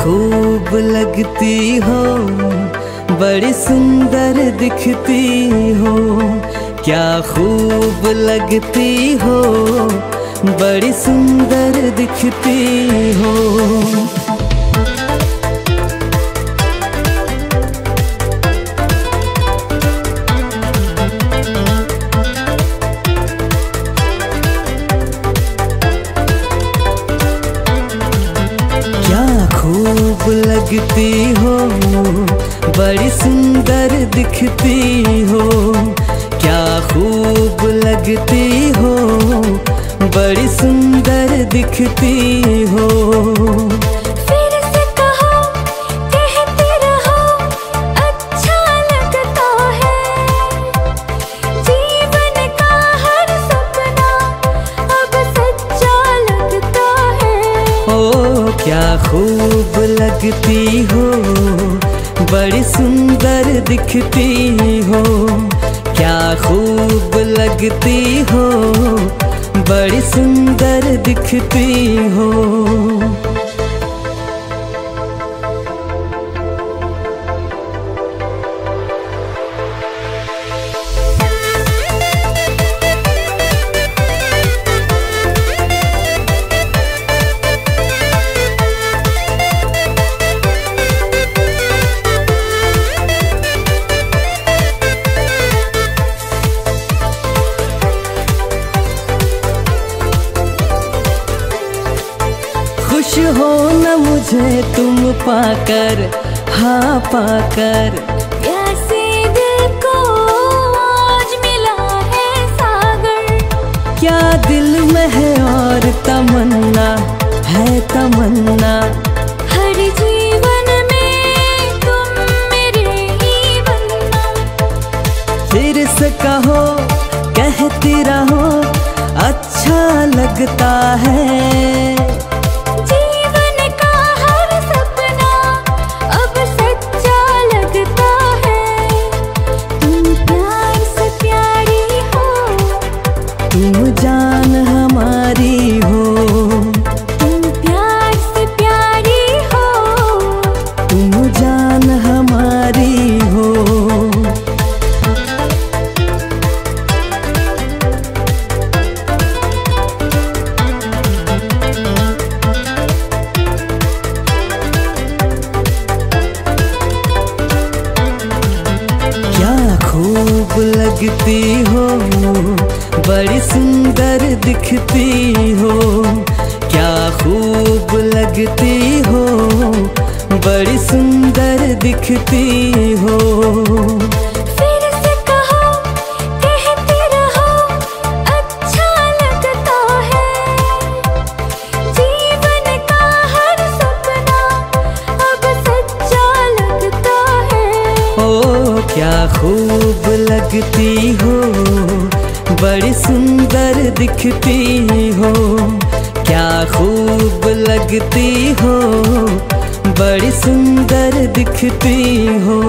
खूब लगती हो, बड़ी सुंदर दिखती हो। क्या खूब लगती हो, बड़ी सुंदर दिखती हो। खूब लगती हो, बड़ी सुंदर दिखती हो। क्या खूब लगती हो, बड़ी सुंदर दिखती हो। फिर से कहो, कहते रहो, अच्छा लगता है। जीवन का हर सपना अब सच्चा लगता है। ओ क्या खूब लगती हो, बड़ी सुंदर दिखती हो। क्या खूब लगती हो, बड़ी सुंदर दिखती हो। खुश हो न मुझे तुम पाकर, हाँ पाकर। प्यासे दिल को आज मिला है सागर। क्या दिल में है और तमन्ना है तमन्ना। हर जीवन में तुम मेरे ही बनना। फिर से कहो, कहती रहो, अच्छा लगता है। तुम जान हमारी हो, तुम प्यार से प्यारी हो। तुम जान हमारी हो। क्या खूब लगती हो, बड़ी सुंदर दिखती हो। क्या खूब लगती हो, बड़ी सुंदर दिखती हो। फिर से कहो, कहते रहो, अच्छा लगता है। जीवन का हर सपना अब सच्चा लगता है। ओ क्या खूब लगती हो, बड़ी सुंदर दिखती हो। क्या खूब लगती हो, बड़ी सुंदर दिखती हो।